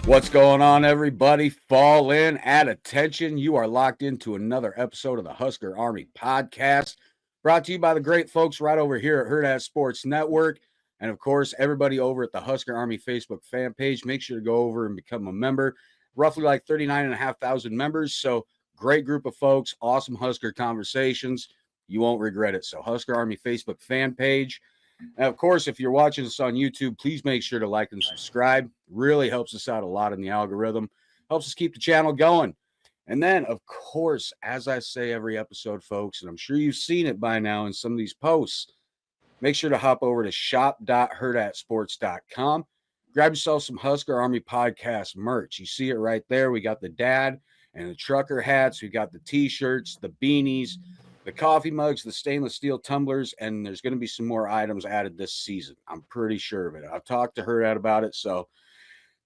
What's going on, everybody? Fall in, at attention. You are locked into another episode of the Husker Army Podcast, brought to you by the great folks right over here at Hurrdat Sports Network. And of course, everybody over at the Husker Army Facebook fan page. Make sure to go over and become a member. Roughly like 39,500 members. So great group of folks, awesome Husker conversations. You won't regret it. So Husker Army Facebook fan page. And of course, if you're watching us on YouTube, please make sure to like and subscribe. Really helps us out a lot in the algorithm. Helps us keep the channel going. And then, of course, as I say every episode, folks, and I'm sure you've seen it by now in some of these posts, make sure to hop over to shop.hurrdatsports.com. Grab yourself some Husker Army Podcast merch. You see it right there. We got the dad and the trucker hats. We got the T-shirts, the beanies, the coffee mugs, the stainless steel tumblers, and there's going to be some more items added this season. I'm pretty sure of it. I've talked to Hurrdat about it, so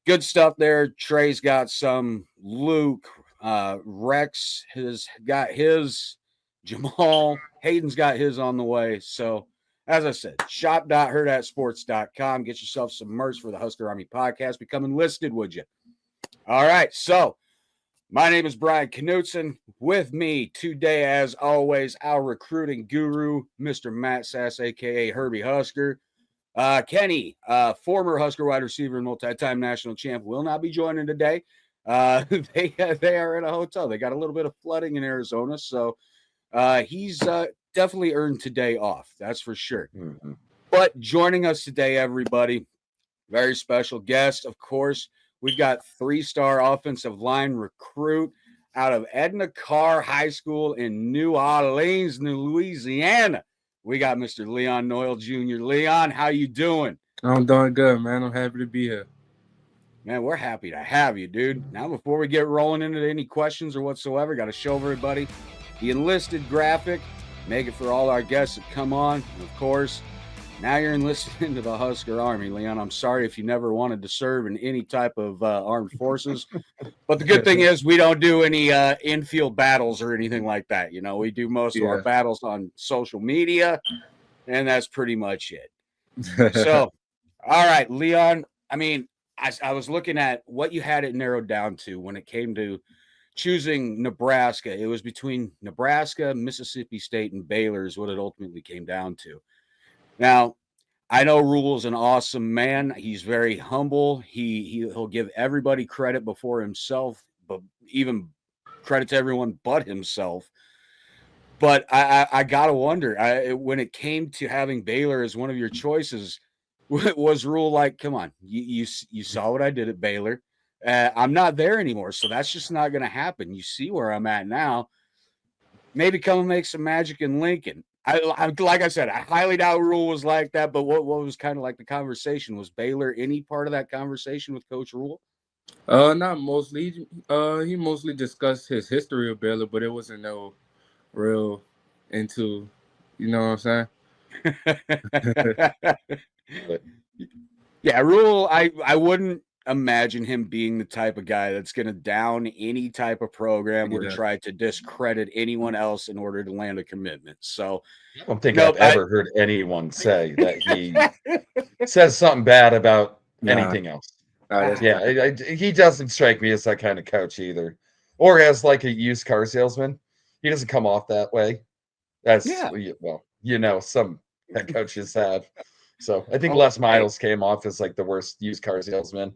good stuff there. Trey's got some. Luke, Rex has got his. Jamal, Hayden's got his on the way. So, as I said, shop.hurrdatsports.com. Get yourself some merch for the Husker Army Podcast. Become enlisted, would you? All right, so my name is Brian Knutzen. With me today, as always, our recruiting guru, Mr. Matt Sass, a.k.a. Herbie Husker. Kenny, former Husker wide receiver and multi-time national champ, will not be joining today. They are in a hotel. They got a little bit of flooding in Arizona, so he's definitely earned today off. That's for sure. Mm-hmm. But joining us today, everybody, very special guest, of course. We've got 3-star offensive line recruit out of Edna Carr High School in New Orleans, Louisiana. We got Mr. Leon Noel Jr. Leon, how you doing? I'm doing good, man. I'm happy to be here. Man, we're happy to have you, dude. Now, before we get rolling into any questions or whatsoever, got to show everybody the enlisted graphic. Make it for all our guests that come on. And of course, now you're enlisted into the Husker Army, Leon. I'm sorry if you never wanted to serve in any type of armed forces. But the good thing is we don't do any infield battles or anything like that. You know, we do most of our battles on social media, and that's pretty much it. So, all right, Leon, I mean, I was looking at what you had it narrowed down to when it came to choosing Nebraska. It was between Nebraska, Mississippi State, and Baylor is what it ultimately came down to. Now, I know Rhule is an awesome man. He's very humble. He'll give everybody credit before himself, but even credit to everyone but himself. But I gotta wonder, when it came to having Baylor as one of your choices, was Rhule like, come on, you saw what I did at Baylor. I'm not there anymore, so that's just not going to happen. You see where I'm at now. Maybe come and make some magic in Lincoln. I like I said, I highly doubt Rhule was like that, but what was kind of like the conversation? Was Baylor any part of that conversation with Coach Rhule? Not mostly. He mostly discussed his history of Baylor, but it wasn't no real into, you know what I'm saying? Yeah, Rhule, I wouldn't imagine him being the type of guy that's going to down any type of program or try to discredit anyone else in order to land a commitment. So I don't think I've ever heard anyone say that he says something bad about anything else. He doesn't strike me as that kind of coach either, or as like a used car salesman. He doesn't come off that way. Well, you know, some head coaches have. So I think Les Miles came off as like the worst used car salesman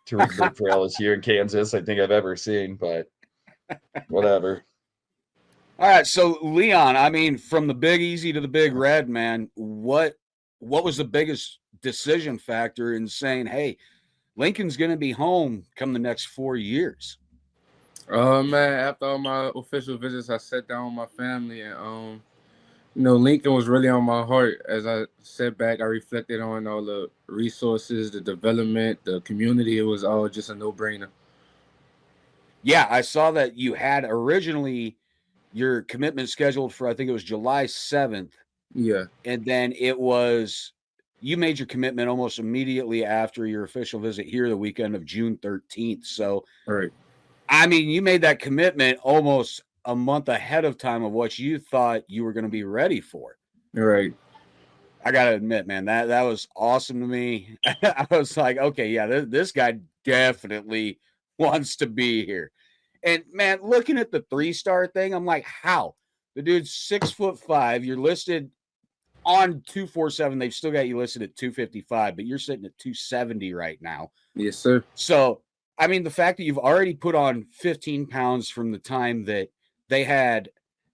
to recruit for LSU in Kansas I think I've ever seen, but whatever. All right, so Leon, I mean, from the Big Easy to the Big Red, man, what was the biggest decision factor in saying, hey, Lincoln's going to be home come the next 4 years? Man, after all my official visits, I sat down with my family and you know, Lincoln was really on my heart. As I sat back, I reflected on all the resources, the development, the community. It was all just a no-brainer. Yeah, I saw that you had originally your commitment scheduled for, I think it was July 7th. Yeah. And then you made your commitment almost immediately after your official visit here the weekend of June 13th. So, right. I mean, you made that commitment almost a month ahead of time of what you thought you were going to be ready for. Right. I gotta admit, man, that was awesome to me. I was like, okay, yeah, this guy definitely wants to be here. And man, looking at the 3-star thing, I'm like, how? The dude's 6'5". You're listed on 247. They've still got you listed at 255, but you're sitting at 270 right now. Yes, sir. So, I mean, the fact that you've already put on 15 pounds from the time that they had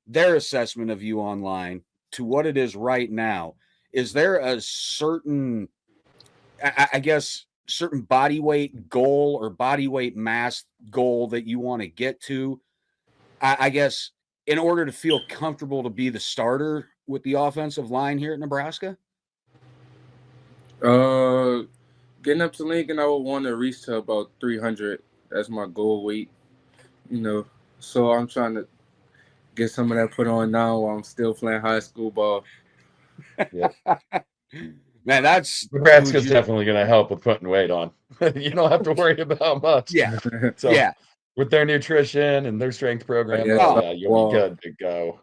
their assessment of you online to what it is right now, is there a certain, I guess, certain body weight goal or body weight mass goal that you want to get to? I guess in order to feel comfortable to be the starter with the offensive line here at Nebraska? Getting up to Lincoln, I would want to reach to about 300. That's my goal weight, So I'm trying to get some of that put on now while I'm still playing high school ball. Yep. Man, that's Nebraska's definitely going to help with putting weight on. You don't have to worry about much. Yeah. So, yeah. With their nutrition and their strength program, you'll be good to go.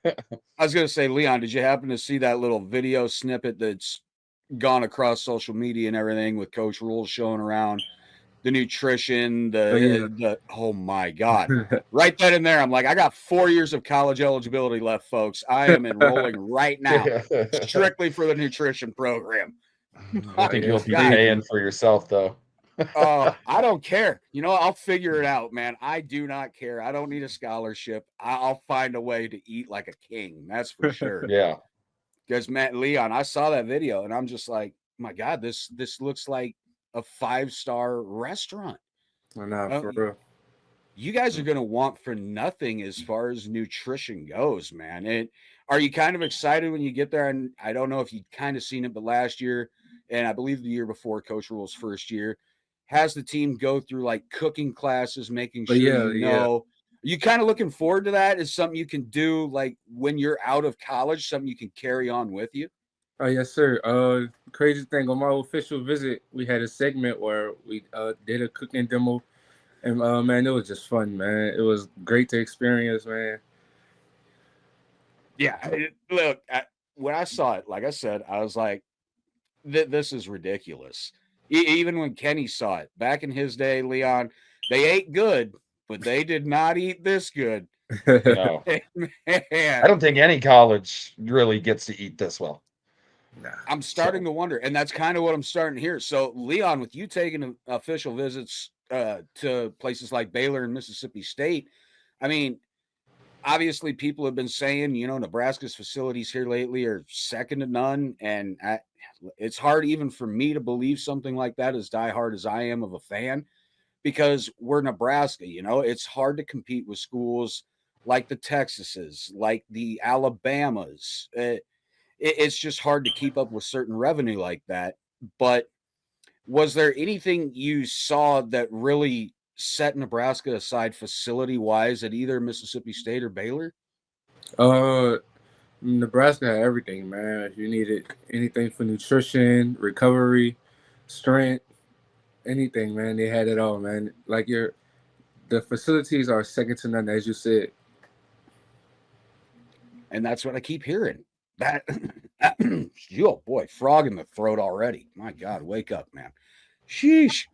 I was going to say, Leon, did you happen to see that little video snippet that's gone across social media and everything with Coach Rhule showing around the nutrition, oh my God. Right then and there, I'm like, I got 4 years of college eligibility left, folks. I am enrolling right now strictly for the nutrition program. I think you'll be paying for yourself, though. I don't care. I'll figure it out, man. I do not care. I don't need a scholarship. I'll find a way to eat like a king. That's for sure. Yeah. Because Leon, I saw that video and I'm just like, my God, this looks like a 5-star restaurant. I know, for real. You guys are going to want for nothing as far as nutrition goes, man. And are you kind of excited when you get there? And I don't know if you kind of seen it, but last year, and I believe the year before, Coach Rhule's first year, has the team go through like cooking classes, making sure you kind of looking forward to that? Is something you can do like when you're out of college, something you can carry on with you? Oh, yes, sir. Crazy thing, on my official visit, we had a segment where we did a cooking demo. And, man, it was just fun, man. It was great to experience, man. Yeah, look, when I saw it, like I said, I was like, this is ridiculous. Even when Kenny saw it, back in his day, Leon, they ate good, but they did not eat this good. No. I don't think any college really gets to eat this well. I'm starting to wonder, and that's kind of what I'm starting to hear. So, Leon, with you taking official visits to places like Baylor and Mississippi State, I mean, obviously people have been saying, Nebraska's facilities here lately are second to none, and it's hard even for me to believe something like that, as diehard as I am of a fan, because we're Nebraska. It's hard to compete with schools like the Texases, like the Alabamas. It's just hard to keep up with certain revenue like that. But was there anything you saw that really set Nebraska aside facility-wise at either Mississippi State or Baylor? Nebraska had everything, man. If you needed anything for nutrition, recovery, strength, anything, man, they had it all, man. Like the facilities are second to none, as you said. And that's what I keep hearing. That, oh boy, frog in the throat already. My God, wake up, man. Sheesh.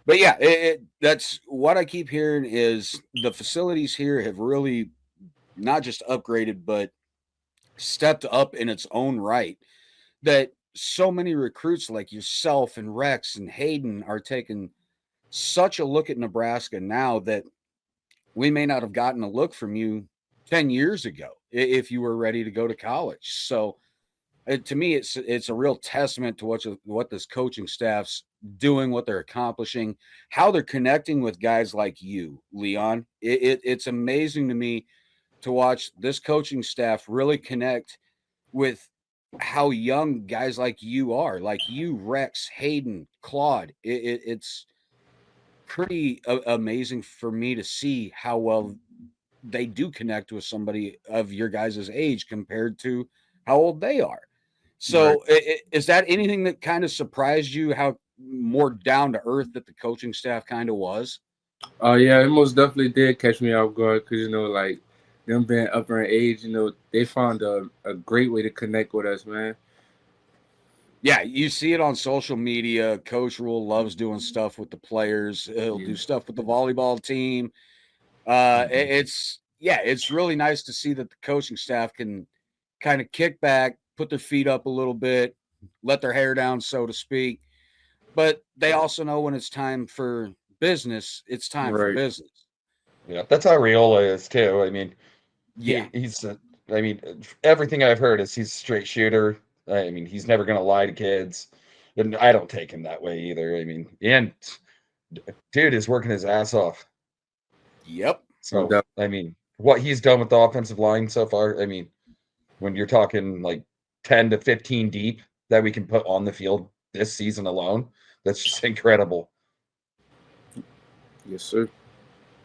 But yeah, that's what I keep hearing is the facilities here have really not just upgraded, but stepped up in its own right. That so many recruits like yourself and Rex and Hayden are taking such a look at Nebraska now that we may not have gotten a look from you 10 years ago if you were ready to go to college. So to me, it's a real testament to what this coaching staff's doing, what they're accomplishing, how they're connecting with guys like you, Leon. It's amazing to me to watch this coaching staff really connect with how young guys like you are, like you, Rex, Hayden, Claude. It's pretty amazing for me to see how well they do connect with somebody of your guys' age compared to how old they are. So right. Is that anything that kind of surprised you, how more down to earth that the coaching staff kind of was? Yeah, it most definitely did catch me off guard because, like them being up in age, they found a great way to connect with us, man. Yeah, you see it on social media. Coach Rhule loves doing stuff with the players. He'll do stuff with the volleyball team. It's really nice to see that the coaching staff can kind of kick back, put their feet up a little bit, let their hair down, so to speak. But they also know when it's time for business, it's time for business. Yeah, that's how Riola is too. I mean, yeah, he's. I mean, everything I've heard is he's a straight shooter. I mean, he's never going to lie to kids, and I don't take him that way either. I mean, and dude is working his ass off. Yep. So I mean, what he's done with the offensive line so far. I mean, when you're talking like 10 to 15 deep that we can put on the field this season alone, that's just incredible. Yes, sir.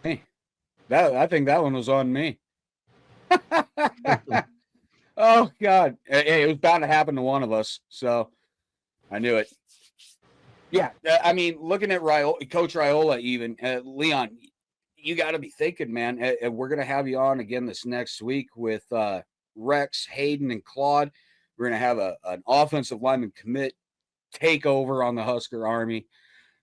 Hey, I think that one was on me. Oh God, it was bound to happen to one of us, so I knew it. Yeah, I mean, looking at Coach Rhule, even Leon, you got to be thinking, man. We're gonna have you on again this next week with Rex, Hayden, and Claude. We're gonna have an offensive lineman commit takeover on the Husker Army.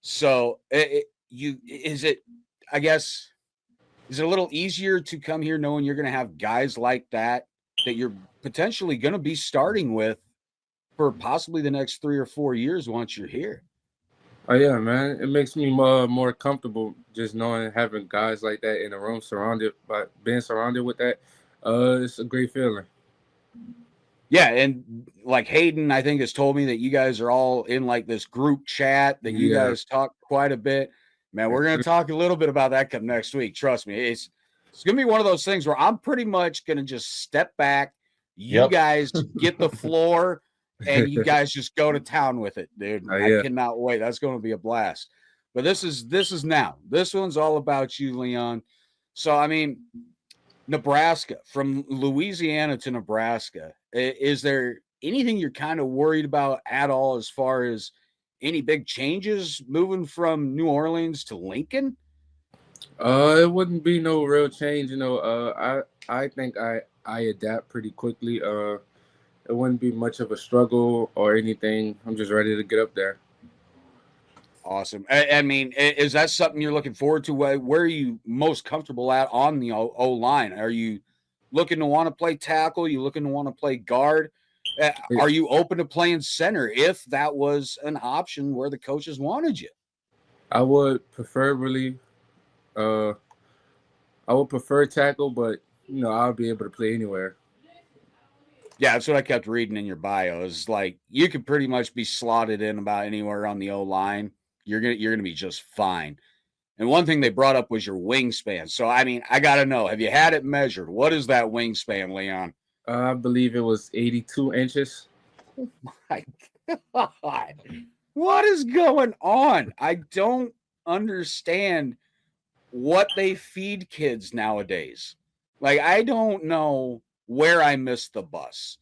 So, is it a little easier to come here knowing you're going to have guys like that you're potentially going to be starting with for possibly the next 3 or 4 years once you're here? Oh yeah, man. It makes me more comfortable just knowing having guys like that in a room being surrounded with that. It's a great feeling. Yeah, and like Hayden, I think, has told me that you guys are all in like this group chat that you guys talk quite a bit. Man, we're going to talk a little bit about that come next week. Trust me, it's going to be one of those things where I'm pretty much going to just step back. You guys get the floor, and you guys just go to town with it, dude. I cannot wait. That's going to be a blast. But this is now. This one's all about you, Leon. So, I mean, Nebraska, from Louisiana to Nebraska, is there anything you're kind of worried about at all as far as any big changes moving from New Orleans to Lincoln? It wouldn't be no real change, I think I adapt pretty quickly. It wouldn't be much of a struggle or anything. I'm just ready to get up there. Awesome. I mean, is that something you're looking forward to? Where are you most comfortable at on the O line? Are you looking to want to play tackle? You looking to want to play guard? Are you open to playing center if that was an option where the coaches wanted you? I would preferably, I would prefer tackle, but I'll be able to play anywhere. Yeah, that's what I kept reading in your bio. Is like you could pretty much be slotted in about anywhere on the O line. You're gonna be just fine. And one thing they brought up was your wingspan. So I mean, I gotta know: have you had it measured? What is that wingspan, Leon? I believe it was 82 inches. Oh my God! What is going on? I don't understand what they feed kids nowadays. Like, I don't know where I missed the bus,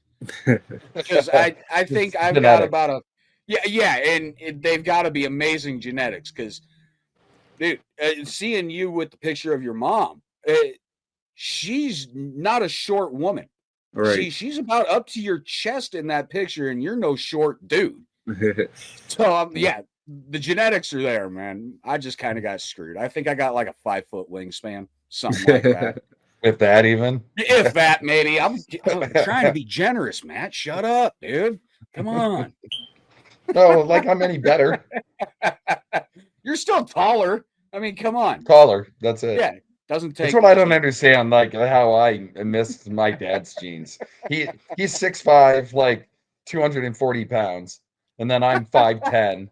because I think I've got about and they've got to be amazing genetics, because dude, seeing you with the picture of your mom, she's not a short woman. Right. She's about up to your chest in that picture, and you're no short dude. So the genetics are there, man. I just kind of got screwed. I think I got like a 5-foot wingspan, something like that. If that even? If that, maybe. I'm trying to be generous, Matt. Shut up, dude. Come on. No, like I'm any better. You're still taller. I mean, come on. Taller. That's it. Yeah. Doesn't take. That's what I don't understand. Like how I missed my dad's genes. He's 6'5", like 240 pounds, and then I'm 5'10",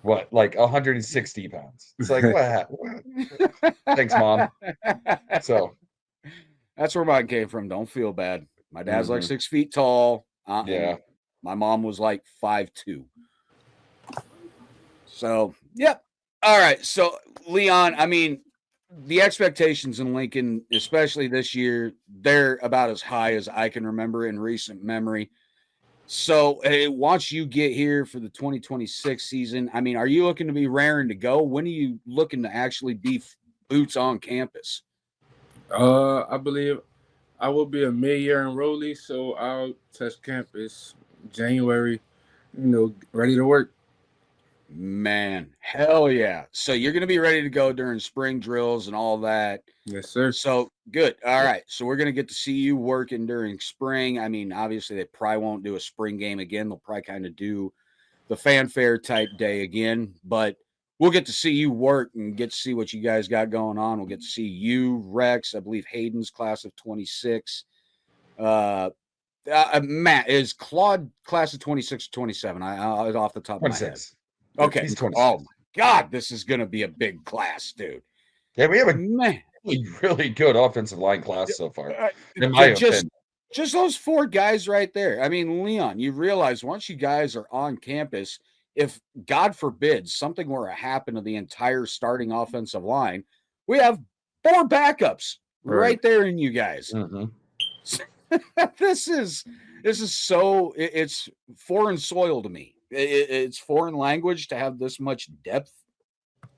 like 160 pounds. It's like what? Thanks, Mom. So that's where mine came from. Don't feel bad. My dad's like 6 feet tall. Yeah. My mom was like 5'2". So, yep. All right. So, Leon, I mean, the expectations in Lincoln, especially this year, they're about as high as I can remember in recent memory. So, once you get here for the 2026 season, I mean, are you looking to be raring to go? When are you looking to actually be boots on campus? I believe I will be a mid-year enrollee, so I'll touch campus January ready to work. Man, hell yeah. So you're going to be ready to go during spring drills and all that. Yes, sir. So good. All right. So we're going to get to see you working during spring. I mean, obviously they probably won't do a spring game again. They'll probably kind of do the fanfare type day again, but we'll get to see you work and get to see what you guys got going on. We'll get to see you, Rex, I believe Hayden's class of 26. Matt, is Claude class of 26 or 27? I off the top of my head. Okay. He's 26. Oh my God, this is going to be a big class, dude. Yeah, we have a really good offensive line class so far, in my opinion. Just those 4 guys right there. I mean, Leon, you realize once you guys are on campus, if God forbid something were to happen to the entire starting offensive line, we have 4 backups right there in you guys. Mm-hmm. This is so it's foreign soil to me. It's foreign language to have this much depth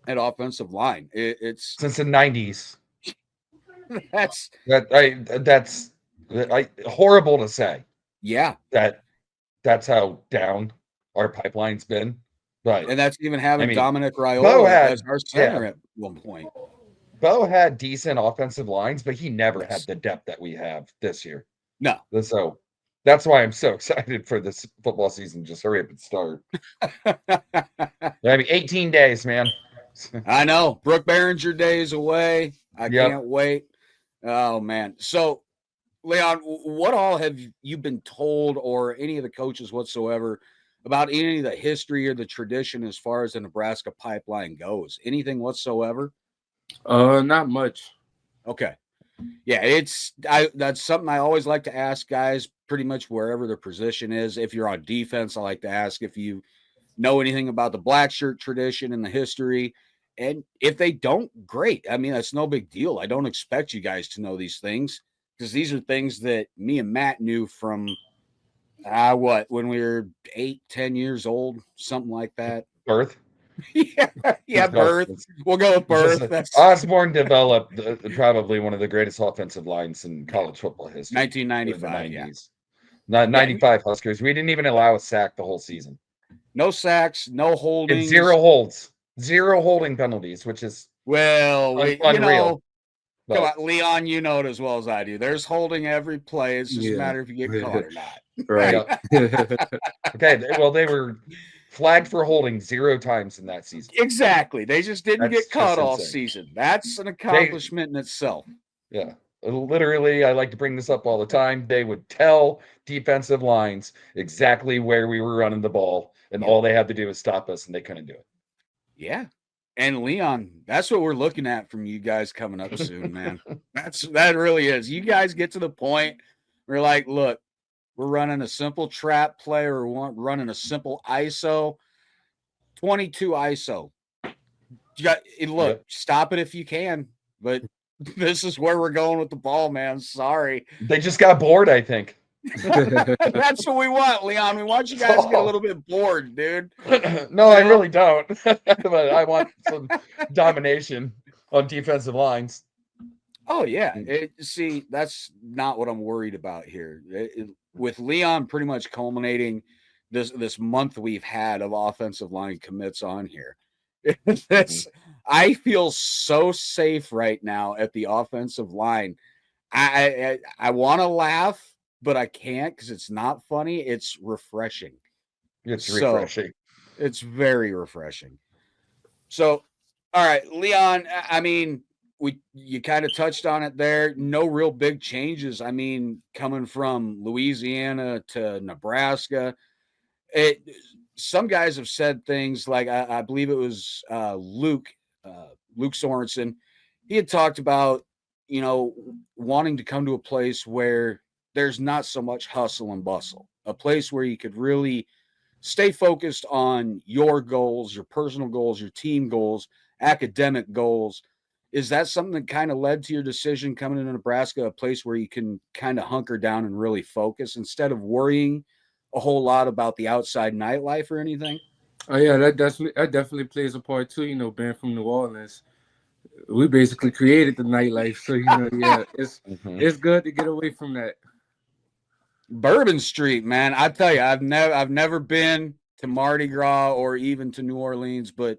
at offensive line. It's since the 90s. That's horrible to say. Yeah, that's how down our pipeline's been. But and that's even having Dominic Raiola as our center at one point. Bo had decent offensive lines, but he never had the depth that we have this year. No. So that's why I'm so excited for this football season. Just hurry up and start. 18 days, man. I know. Brooke Behringer Day is away. I can't wait. Oh, man. So, Leon, what all have you been told, or any of the coaches whatsoever, about any of the history or the tradition as far as the Nebraska pipeline goes? Anything whatsoever? Not much. Okay. Yeah, that's something I always like to ask guys pretty much wherever their position is. If you're on defense, I like to ask if you know anything about the black shirt tradition and the history. And if they don't, great. I mean, that's no big deal. I don't expect you guys to know these things because these are things that me and Matt knew from when we were 8-10 years old, something like that. Birth. yeah, birth. We'll go with birth. Osborne developed probably one of the greatest offensive lines in college football history. 1995, yeah. 95 Huskers. We didn't even allow a sack the whole season. No sacks, no holding. 0 holds. 0 holding penalties, which is unreal. Come on, Leon, you know it as well as I do. There's holding every play. It's just a matter if you get caught or not. Right. Okay, well, they were flagged for holding 0 times in that season. Exactly. They just didn't get caught all season. That's an accomplishment in itself. Yeah. Literally, I like to bring this up all the time. They would tell defensive lines exactly where we were running the ball, and all they had to do was stop us, and they couldn't do it. Yeah. And Leon, that's what we're looking at from you guys coming up soon, man. That really is. You guys get to the point where you're like, look, we're running a simple trap play or we're running a simple ISO, 22 ISO. Stop it if you can, but this is where we're going with the ball, man. Sorry. They just got bored, I think. That's what we want, Leon. We want you guys to get a little bit bored, dude. No, I really don't. But I want some domination on defensive lines. Oh, yeah. See, that's not what I'm worried about here. With Leon pretty much culminating this month we've had of offensive line commits on here. I feel so safe right now at the offensive line. I want to laugh, but I can't because it's not funny. It's refreshing. It's refreshing. It's very refreshing. So, all right, Leon, I mean, you kind of touched on it there. No real big changes. I mean, coming from Louisiana to Nebraska, some guys have said things like, I believe it was Luke Sorensen. He had talked about, wanting to come to a place where there's not so much hustle and bustle, a place where you could really stay focused on your goals, your personal goals, your team goals, academic goals. Is that something that kind of led to your decision coming to Nebraska, a place where you can kind of hunker down and really focus instead of worrying a whole lot about the outside nightlife or anything? Oh yeah, that definitely plays a part too. Being from New Orleans, we basically created the nightlife. So it's good to get away from that. Bourbon Street, man. I tell you, I've never been to Mardi Gras or even to New Orleans, but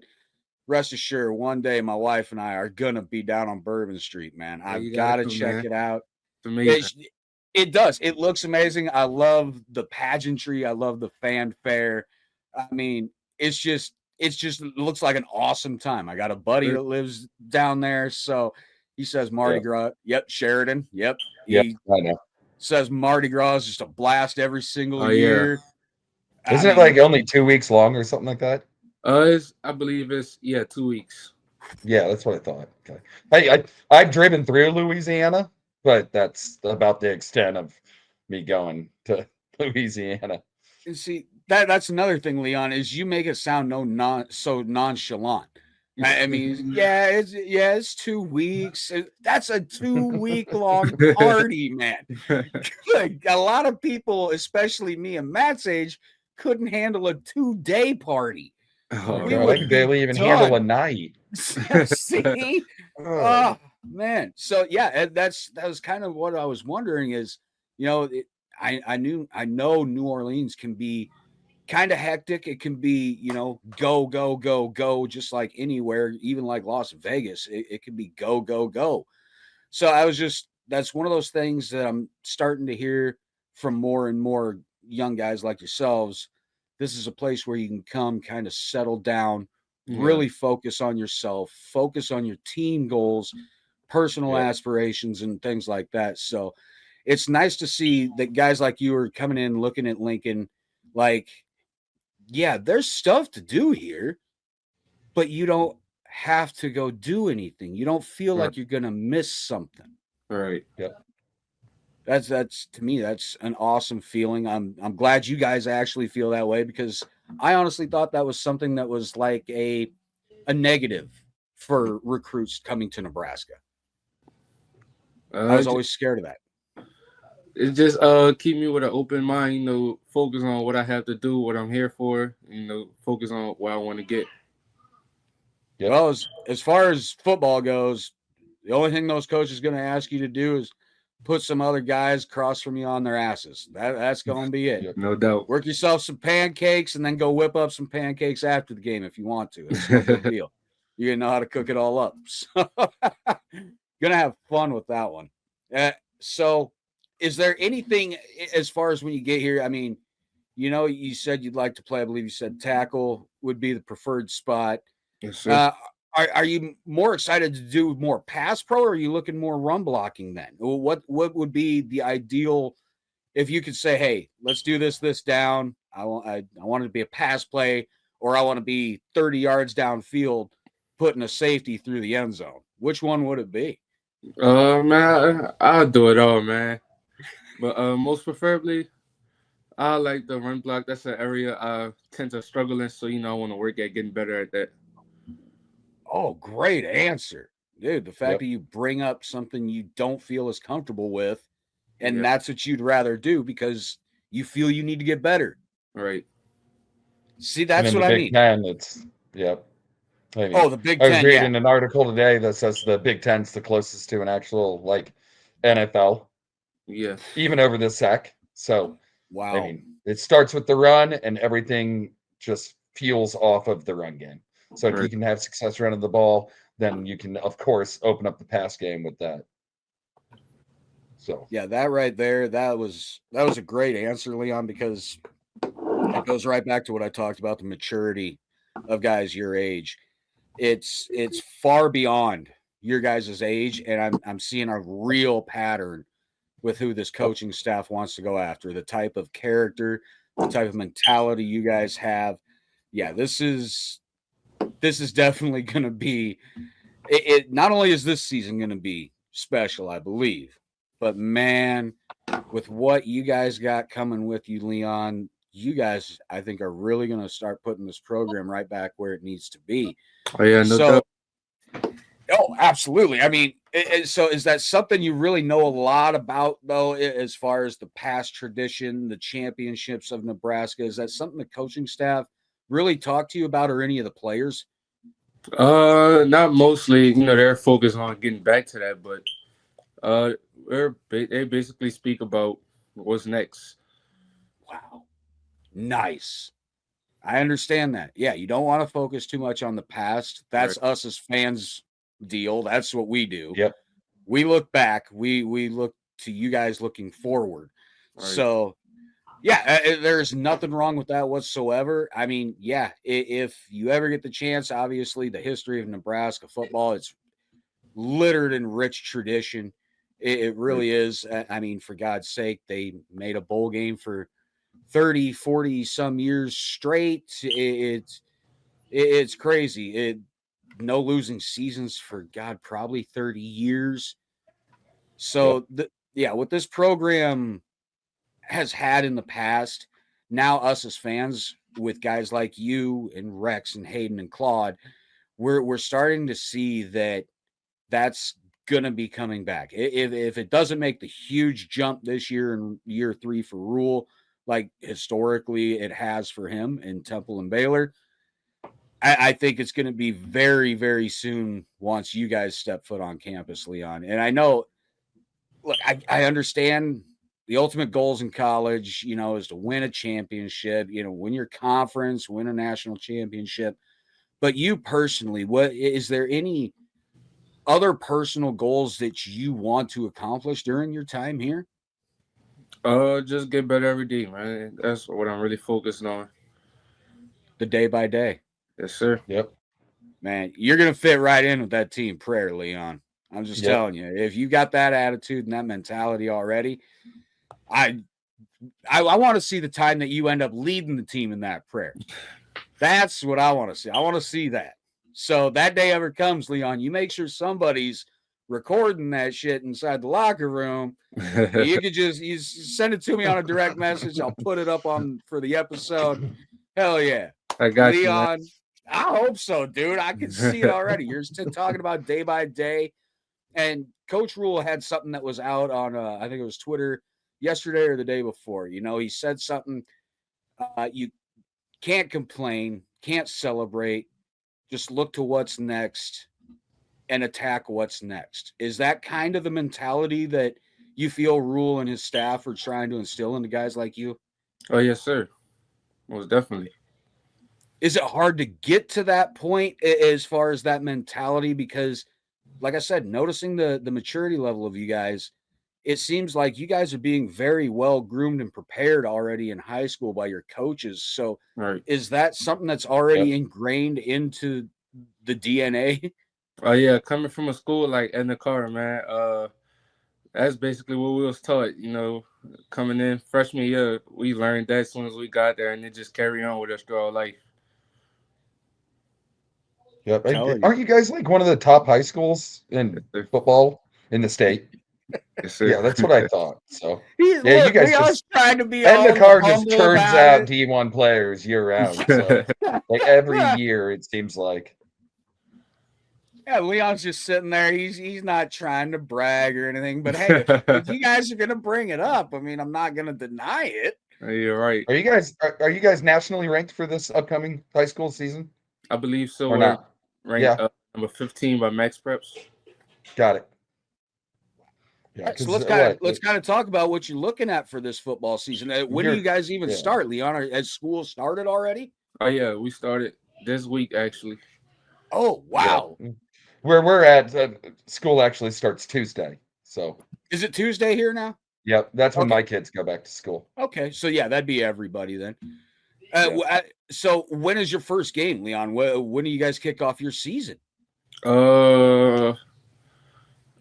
rest assured, one day my wife and I are gonna be down on Bourbon Street, man. I've got to check it out. It's amazing. It does. It looks amazing. I love the pageantry. I love the fanfare. I mean, it looks like an awesome time. I got a buddy that lives down there, so he says Mardi Gras. Yep, Sheridan. Yep. I know. Says Mardi Gras is just a blast every single year. Isn't it like only 2 weeks long or something like that? I believe it's 2 weeks. Yeah, that's what I thought. Okay. I've driven through Louisiana, but that's about the extent of me going to Louisiana. And see, that's another thing, Leon, is you make it sound so nonchalant. I mean, it's 2 weeks. That's a 2-week long party, man. A lot of people, especially me and Matt's age, couldn't handle a 2-day party. Oh, God, I can barely even handle a night. See? Oh, man. So that was kind of what I was wondering is, I know New Orleans can be kind of hectic. It can be, go, just like anywhere, even like Las Vegas. It can be go. So that's one of those things that I'm starting to hear from more and more young guys like yourselves. This is a place where you can come kind of settle down, really focus on yourself, focus on your team goals, personal aspirations, and things like that. So it's nice to see that guys like you are coming in, looking at Lincoln, like, there's stuff to do here, but you don't have to go do anything. You don't feel like you're going to miss something. Right. Yep. That's to me, that's an awesome feeling. I'm glad you guys actually feel that way, because I honestly thought that was something that was like a negative for recruits coming to Nebraska. I was always scared of that. It just keep me with an open mind, focus on what I have to do, what I'm here for, focus on where I want to get. Yep. Well, as far as football goes, the only thing those coaches are going to ask you to do is put some other guys across from you on their asses. That's going to be it. No doubt. Work yourself some pancakes and then go whip up some pancakes after the game if you want to. It's no big deal. You're going to know how to cook it all up. So going to have fun with that one. So is there anything as far as when you get here? I mean, you said you'd like to play. I believe you said tackle would be the preferred spot. Yes, sir. Are you more excited to do more pass pro, or are you looking more run blocking then? What would be the ideal if you could say, hey, let's do this down. I want it to be a pass play, or I want to be 30 yards downfield putting a safety through the end zone. Which one would it be? Man, I'll do it all, man. But most preferably, I like the run block. That's an area I tend to struggle in, so I want to work at getting better at that. Oh, great answer, dude. The fact that you bring up something you don't feel as comfortable with, and that's what you'd rather do because you feel you need to get better. Right. See, that's what I mean. Big Ten, it's the Big Ten. I was reading an article today that says the Big Ten's the closest to an actual NFL. Yeah. Even over the SEC. So, wow. I mean, it starts with the run, and everything just fuels off of the run game. So if you can have success running the ball, then you can, of course, open up the pass game with that. So that right there, that was a great answer, Leon, because it goes right back to what I talked about, the maturity of guys your age. It's far beyond your guys' age, and I'm seeing a real pattern with who this coaching staff wants to go after, the type of character, the type of mentality you guys have. Yeah, this is definitely going to be it. Not only is this season going to be special, I believe, but man, with what you guys got coming with you, Leon, you guys, I think, are really going to start putting this program right back where it needs to be. Oh, yeah, no doubt. Oh, absolutely. I mean, so is that something you really know a lot about, though, as far as the past tradition, the championships of Nebraska? Is that something the coaching staff really talk to you about, or any of the players? Not mostly. They're focused on getting back to that, but they basically speak about what's next. Wow, nice. I understand that. Yeah, you don't want to focus too much on the past. That's us as fans deal. That's what we do. Yep. We look back. We look to you guys looking forward. Right. So, yeah, there's nothing wrong with that whatsoever. I mean, yeah, if you ever get the chance, obviously the history of Nebraska football, it's littered in rich tradition. It really is. I mean, for God's sake, they made a bowl game for 30, 40 some years straight. It's crazy. No losing seasons for probably 30 years. So what this program has had in the past, now us as fans with guys like you and Rex and Hayden and Claude, we're starting to see that's gonna be coming back. If it doesn't make the huge jump this year in year 3 for Rhule, like historically it has for him in Temple and Baylor, I think it's going to be very, very soon once you guys step foot on campus, Leon. And I know, look, I understand the ultimate goals in college, is to win a championship, win your conference, win a national championship. But you personally, is there any other personal goals that you want to accomplish during your time here? Just get better every day, man. That's what I'm really focused on. The day by day. Yes, sir. Yep. Man, you're going to fit right in with that team prayer, Leon. I'm just telling you, if you got that attitude and that mentality already, I want to see the time that you end up leading the team in that prayer. That's what I want to see. I want to see that. So that day ever comes, Leon, you make sure somebody's recording that shit inside the locker room. You could you send it to me on a direct message. I'll put it up for the episode. Hell yeah. I got Leon, you, I hope so, dude. I can see it already. You're talking about day by day. And Coach Rhule had something that was out on, I think it was Twitter yesterday or the day before. He said something, you can't complain, can't celebrate, just look to what's next and attack what's next. Is that kind of the mentality that you feel Rhule and his staff are trying to instill into guys like you? Oh, yes, sir. Most definitely. Is it hard to get to that point as far as that mentality? Because, like I said, noticing the maturity level of you guys, it seems like you guys are being very well groomed and prepared already in high school by your coaches. So is that something that's already ingrained into the DNA? Oh, yeah. Coming from a school like Edna Carr, man, that's basically what we was taught, coming in freshman year. We learned that as soon as we got there, and it just carry on with us through our life. Yep. Aren't you guys like one of the top high schools in football in the state? Yes, yeah, that's what I thought. So you guys just trying to be. Edna Carr just turns out D1 players year round. So like every year, it seems like. Yeah, Leon's just sitting there. He's not trying to brag or anything. But hey, if you guys are gonna bring it up, I mean, I'm not gonna deny it. You're right. Are you guys nationally ranked for this upcoming high school season? I believe so. Or not? Ranked number 15 by Max Preps. Got it. Yeah, so let's kind of talk about what you're looking at for this football season. When do you guys even start, Leon? Has school started already? Oh yeah, we started this week actually. Oh wow! Yeah. Where we're at, school actually starts Tuesday. So is it Tuesday here now? Yep, that's when my kids go back to school. Okay, so yeah, that'd be everybody then. So when is your first game, Leon? When do you guys kick off your season?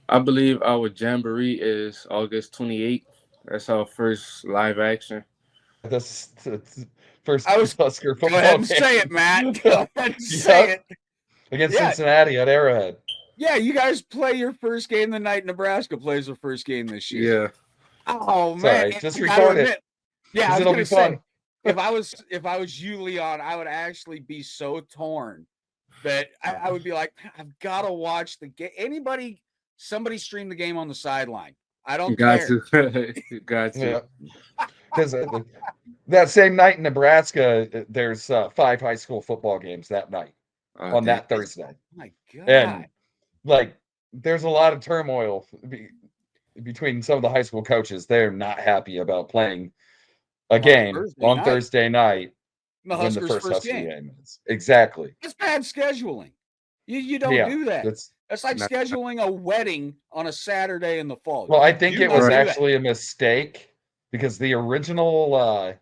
I believe our jamboree is August 28th. That's our first live action. That's first Husker football. Go ahead and say it, Matt. Go ahead and say it. Against Cincinnati at Arrowhead. Yeah, you guys play your first game the night Nebraska plays their first game this year. Yeah. Oh man, just record it. Yeah, I was gonna say, if I was you, Leon, I would actually be so torn that I would be like, I've got to watch the game. Somebody stream the game on the sideline. I don't care. Got to. Because that same night in Nebraska, there's 5 high school football games that night on that Thursday. Oh my God. And there's a lot of turmoil between some of the high school coaches. They're not happy about playing a game on Thursday night the when the Huskers' first game. game is. Exactly. It's bad scheduling. You don't do that. That's like scheduling a wedding on a Saturday in the fall. Well, I think it was actually a mistake because the original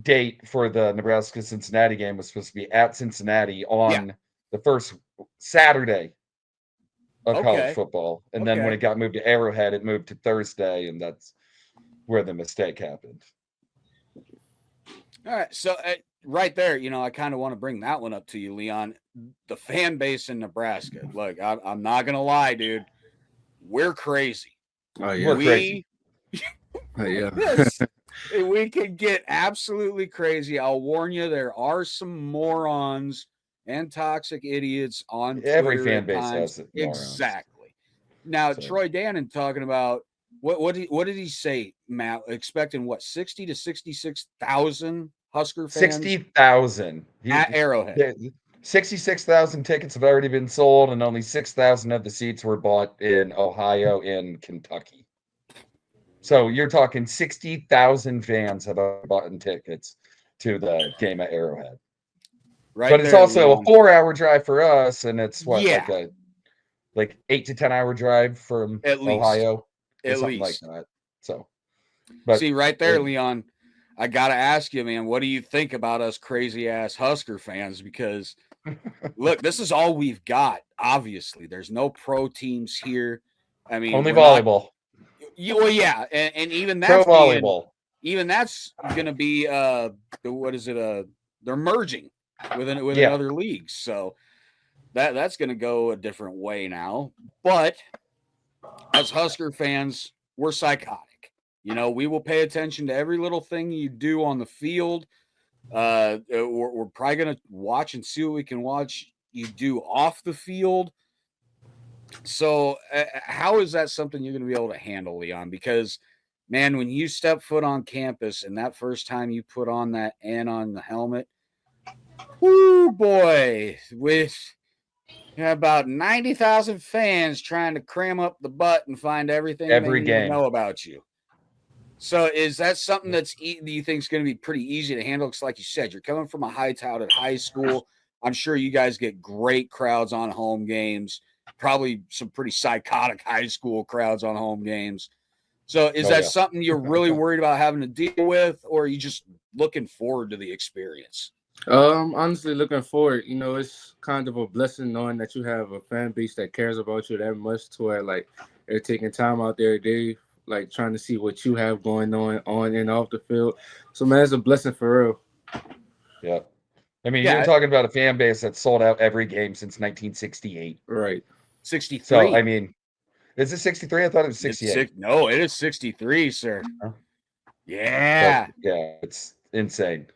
date for the Nebraska-Cincinnati game was supposed to be at Cincinnati on the first Saturday of college football. And then when it got moved to Arrowhead, it moved to Thursday, and that's where the mistake happened. All right. So right there, I kind of want to bring that one up to you, Leon. The fan base in Nebraska. Look, I'm not going to lie, dude. We're crazy. Oh, yeah. We're crazy. We can get absolutely crazy. I'll warn you, there are some morons and toxic idiots on every Twitter fan base has it. Exactly. Now, Troy Dannon talking about what did he say, Matt? Expecting 60 to 66,000 Husker fans? 60,000 at Arrowhead. 66,000 tickets have already been sold, and only 6,000 of the seats were bought in Ohio and Kentucky. So you're talking 60,000 fans have bought tickets to the game at Arrowhead. Right, but it's also a 4-hour drive for us, and it's like 8 to 10 hour drive from Ohio, or something like that. So, but see right there, Leon, I gotta ask you, man, what do you think about us crazy ass Husker fans? Because look, this is all we've got. Obviously, there's no pro teams here. I mean, only volleyball. And even that's pro volleyball. Even that's going to be they're merging with another league, so that's going to go a different way now. But as Husker fans, we're psychotic. We will pay attention to every little thing you do on the field. We're probably going to watch and see what we can watch you do off the field. So how is that something you're going to be able to handle, Leon? Because, man, when you step foot on campus and that first time you put on that N on the helmet, whoo, boy, with about 90,000 fans trying to cram up the butt and find everything they need to know about you. So is that something do you think is going to be pretty easy to handle? Because like you said, you're coming from a high-touted high school. I'm sure you guys get great crowds on home games. Probably some pretty psychotic high school crowds on home games. So is that something you're really worried about having to deal with, or are you just looking forward to the experience? Honestly, looking forward. It's kind of a blessing knowing that you have a fan base that cares about you that much, to where they're taking time out there day, trying to see what you have going on and off the field. So man, it's a blessing for real. Yeah. I mean, you're talking about a fan base that's sold out every game since 1968. Right. 63. So, I mean, is it 63? I thought it was 68. No, it is 63, sir. Yeah. But, it's insane.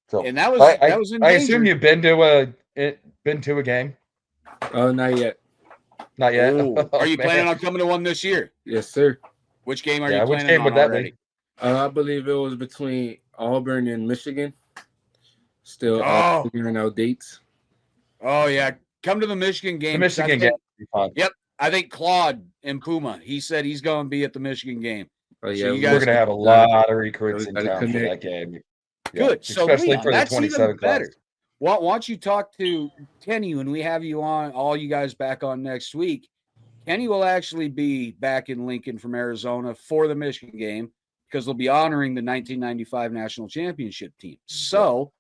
So, and that was in I assume you've been to a game? Oh, not yet. Not yet. Are you planning on coming to one this year? Yes, sir. Which game are you planning which game on would that already? be? I believe it was between Auburn and Michigan. Still figuring out dates. Oh, yeah. Come to the Michigan game. The Michigan game. Yep. I think Claude and Puma, he said he's going to be at the Michigan game. Oh, yeah. So we're going to have a lot of recruits in town for that game. Good. So especially for the 27 better. Why don't you talk to Kenny when we have you on, all you guys back on next week? Kenny will actually be back in Lincoln from Arizona for the Michigan game because they'll be honoring the 1995 national championship team. So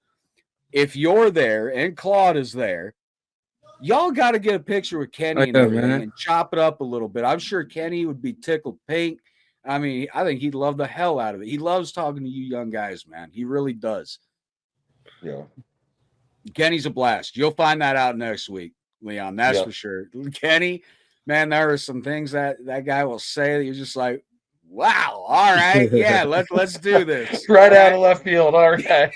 if you're there and Claude is there, y'all got to get a picture with Kenny and chop it up a little bit. I'm sure Kenny would be tickled pink. I mean, I think he'd love the hell out of it. He loves talking to you young guys, man. He really does. Yeah. Kenny's a blast. You'll find that out next week, Leon. That's for sure. Kenny, man, there are some things that guy will say that you're just like, wow, all right, yeah, let's do this. Right out of left field, all right.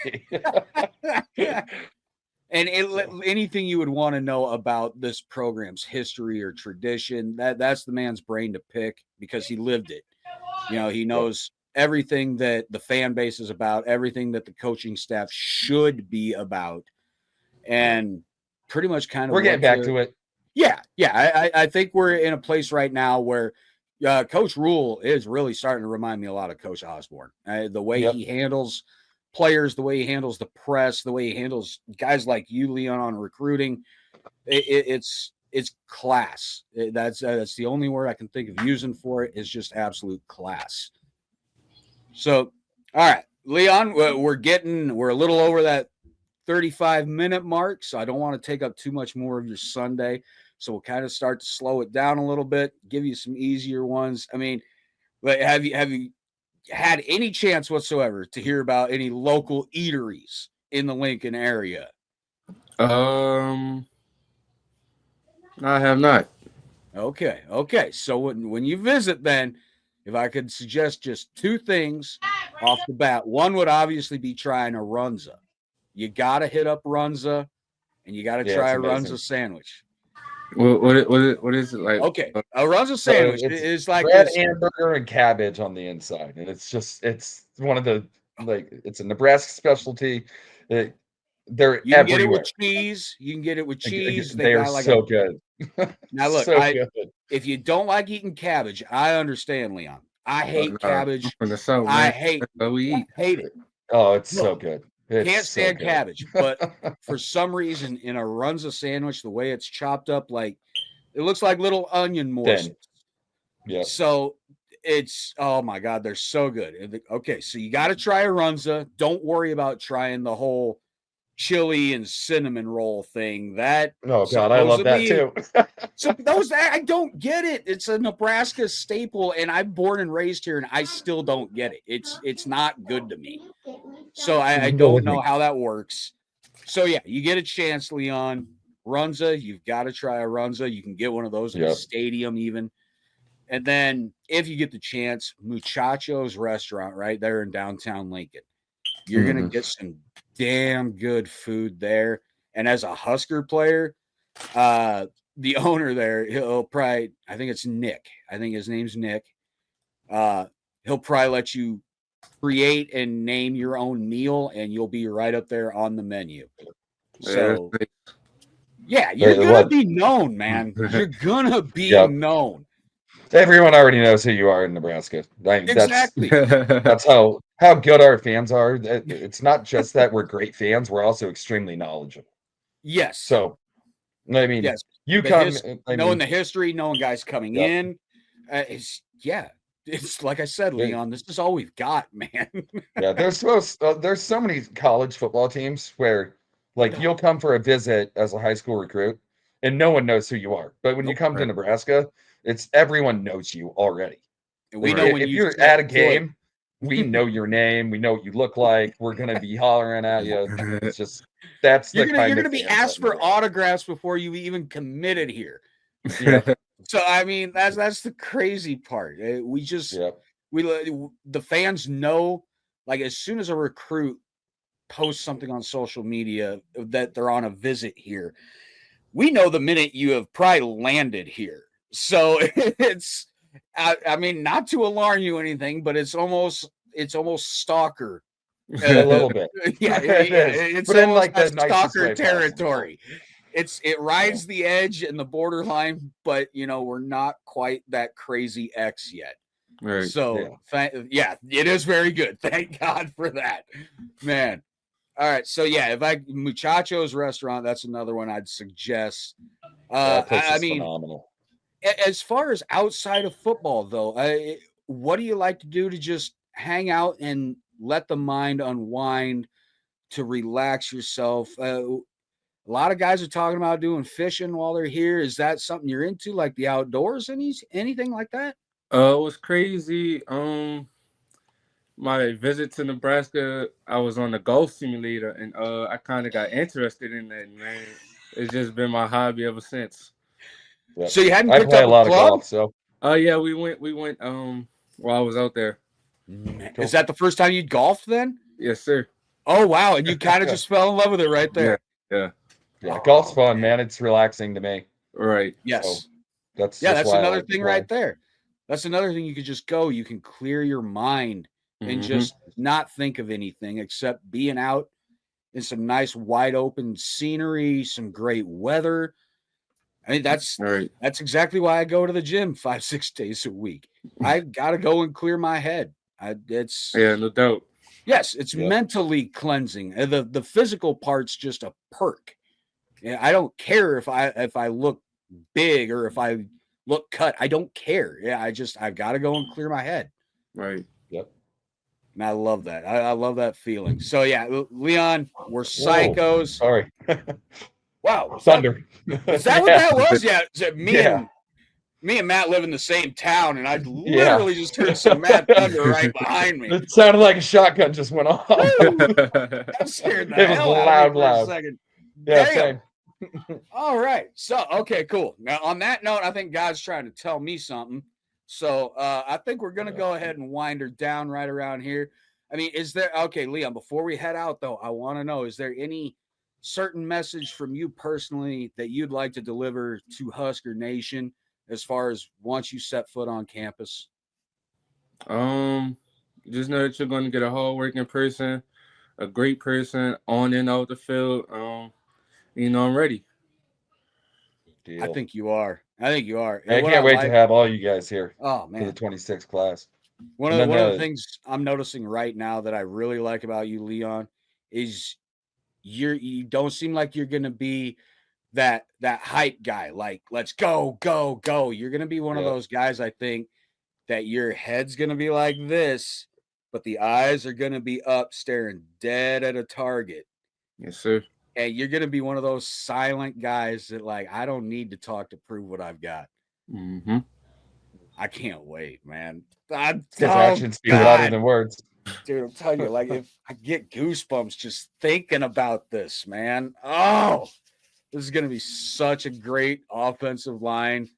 And anything you would want to know about this program's history or tradition, that's the man's brain to pick because he lived it. He knows everything that the fan base is about, everything that the coaching staff should be about, and pretty much kind of we're getting back to it. Yeah. I think we're in a place right now where Coach Rhule is really starting to remind me a lot of Coach Osborne. The way he handles players, the way he handles the press, the way he handles guys like you, Leon, on recruiting. It's class. That's the only word I can think of using for it, is just absolute class. So, all right, Leon, we're a little over that 35-minute mark, so I don't want to take up too much more of your Sunday. So we'll kind of start to slow it down a little bit, give you some easier ones. I mean, but have you had any chance whatsoever to hear about any local eateries in the Lincoln area? No, I have not. Okay. So when you visit, then, if I could suggest just two things off the bat, one would obviously be trying a Runza. You got to hit up Runza, and you got to try a Runza sandwich. What is it like? Okay, a Runza sandwich is like bread, this hamburger, and cabbage on the inside, and it's one of the, like, it's a Nebraska specialty. They're you can everywhere. Get it with cheese. You can get it with cheese. They are like so good. Now look, so good. If you don't like eating cabbage, I understand, Leon. I hate cabbage. I hate it. Oh, it's so good. Can't stand cabbage, but for some reason in a Runza sandwich, the way it's chopped up, like it looks like little onion morsels. Yeah. So it's, oh my God, they're so good. Okay, so you got to try a Runza. Don't worry about trying the whole chili and cinnamon roll thing. That, oh God, I love that too. So I don't get it. It's a Nebraska staple, and I'm born and raised here, and I still don't get it. It's not good to me. So I don't know how that works. So yeah, you get a chance, Leon. Runza, you've got to try a Runza. You can get one of those in the stadium even. And then if you get the chance, Muchacho's restaurant right there in downtown Lincoln. You're going to get some damn good food there. And as a Husker player, the owner there, he'll probably, I think it's Nick. I think his name's Nick. He'll probably let you create and name your own meal, and you'll be right up there on the menu. So, yeah, you're going to be known, man. You're going to be known. Everyone already knows who you are in Nebraska. Exactly. That's how good our fans are. It's not just that we're great fans; we're also extremely knowledgeable. Yes. So, I mean, you knowing the history, knowing guys coming in. It's like I said, Leon. This is all we've got, man. Yeah, there's so many college football teams where, like, you'll come for a visit as a high school recruit, and no one knows who you are. But when you come to Nebraska, it's everyone knows you already. And we know if you're at a game, we know your name, we know what you look like. We're gonna be hollering at you. It's just you're gonna be asked for autographs before you even committed here. Yeah. So I mean, that's the crazy part. We the fans know, like, as soon as a recruit posts something on social media that they're on a visit here, we know the minute you have probably landed here. So it's, I mean, not to alarm you or anything, but it's almost stalker. A little bit. Yeah, it's almost like that stalker territory. It rides the edge and the borderline, but we're not quite that crazy X yet. Right. So it is very good. Thank God for that, man. All right, so Muchacho's restaurant, that's another one I'd suggest. I mean, phenomenal. As far as outside of football, though, what do you like to do to just hang out and let the mind unwind, to relax yourself? A lot of guys are talking about doing fishing while they're here. Is that something you're into, like the outdoors, anything like that? It was crazy. My visit to Nebraska, I was on the golf simulator, and I kind of got interested in that, man. It's just been my hobby ever since. Yep. So you hadn't picked up a lot of golf, so. Yeah, we went while I was out there. Is that the first time you'd golfed then? Yes, sir. Oh wow, and you kind of just fell in love with it right there. Yeah. Golf's fun, man. It's relaxing to me. Right. Yes. So that's another thing right there. That's another thing. You could just go. You can clear your mind and just not think of anything except being out in some nice wide open scenery, some great weather. I mean, that's exactly why I go to the gym 5-6 days a week. I got to go and clear my head. No doubt. Yes, it's mentally cleansing. The physical part's just a perk. I don't care if I look big or if I look cut. I don't care. Yeah, I've got to go and clear my head. Right. Yep. And I love that. I love that feeling. So yeah, Leon, we're psychos. Whoa, sorry. Wow. Thunder. Is that what that was? Yeah. Me and Matt live in the same town, and I literally just heard some mad thunder right behind me. It sounded like a shotgun just went off. I'm scared the hell out of me for a second. Yeah, same. All right. So, okay, cool. Now, on that note, I think God's trying to tell me something. So, I think we're going to go ahead and wind her down right around here. I mean, Leon, before we head out, though, I want to know, is there any certain message from you personally that you'd like to deliver to Husker Nation as far as once you set foot on campus? Just know that you're going to get a hardworking person, a great person on and out the field. I'm ready. Deal. I think you are. I can't wait to have all you guys here. Oh, man. For the 26th class. One of the things I'm noticing right now that I really like about you, Leon, is you don't seem like you're going to be that hype guy. Like, let's go. You're going to be one of those guys, I think, that your head's going to be like this, but the eyes are going to be up staring dead at a target. Yes, sir. And you're going to be one of those silent guys that, like, I don't need to talk to prove what I've got. Mm-hmm. I can't wait, man. Actions speak louder than words. Dude, I'm telling you, like, if I get goosebumps just thinking about this, man. Oh, this is going to be such a great offensive line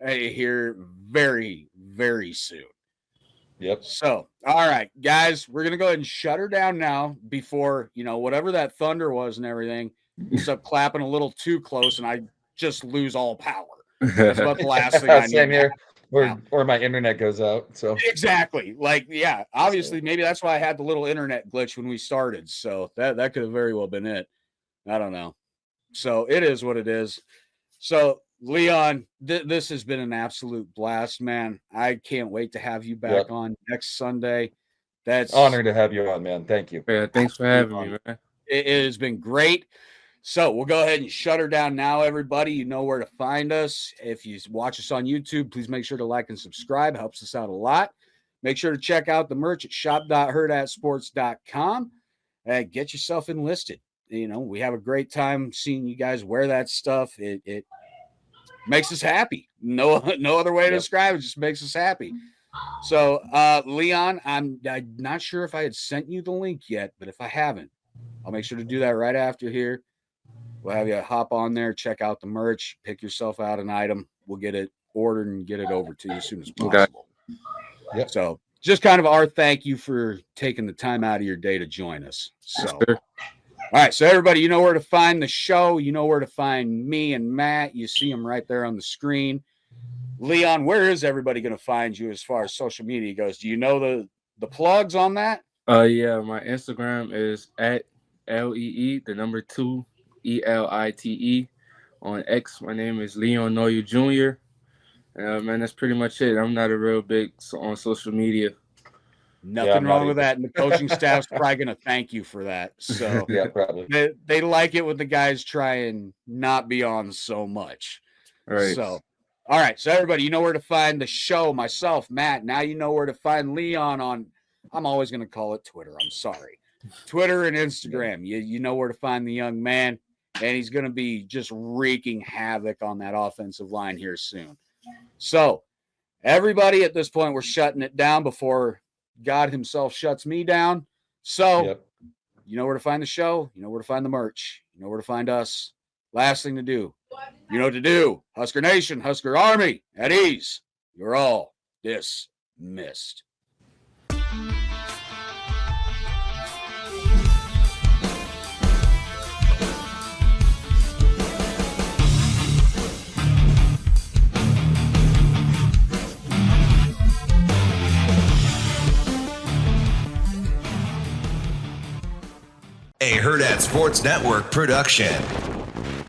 here very, very soon. Yep. So, all right, guys, we're going to go ahead and shut her down now before, whatever that thunder was and everything, ends up clapping a little too close and I just lose all power. That's about the last thing I need. Same here. Or my internet goes out. So exactly. Like, yeah, obviously maybe that's why I had the little internet glitch when we started. So that could have very well been it. I don't know. So it is what it is. So Leon, this has been an absolute blast, man. I can't wait to have you back on next Sunday. That's honored to have you on, man. Thank you. Yeah, thanks for having me, man. It has been great. So we'll go ahead and shut her down now, everybody. You know where to find us. If you watch us on YouTube, please make sure to like and subscribe. It helps us out a lot. Make sure to check out the merch at shop.hurrdatsports.com and get yourself enlisted. We have a great time seeing you guys wear that stuff. It makes us happy. No other way to describe it. Just makes us happy. So, Leon, I'm not sure if I had sent you the link yet, but if I haven't, I'll make sure to do that right after here. We'll have you hop on there, check out the merch, pick yourself out an item. We'll get it ordered and get it over to you as soon as possible. Okay. Yep. So just kind of our thank you for taking the time out of your day to join us. So, all right. So everybody, you know where to find the show. You know where to find me and Matt. You see them right there on the screen. Leon, where is everybody going to find you as far as social media goes? Do you know the plugs on that? Yeah, my Instagram is at LEE, the number 2 ELITE. On X, my name is Leon Noel Jr. Man, that's pretty much it. I'm not a real big on social media. Nothing wrong with that. And the coaching staff's probably going to thank you for that. So yeah, probably. They like it when the guys try and not be on so much. Right. So, all right. So everybody, you know where to find the show. Myself, Matt. Now you know where to find Leon on, I'm always going to call it Twitter. I'm sorry. Twitter and Instagram. You know where to find the young man. And he's going to be just wreaking havoc on that offensive line here soon. So, everybody, at this point, we're shutting it down before God himself shuts me down. So, You know where to find the show. You know where to find the merch. You know where to find us. Last thing to do. You know what to do. Husker Nation, Husker Army, at ease. You're all dismissed. A Hurrdat Sports Network production.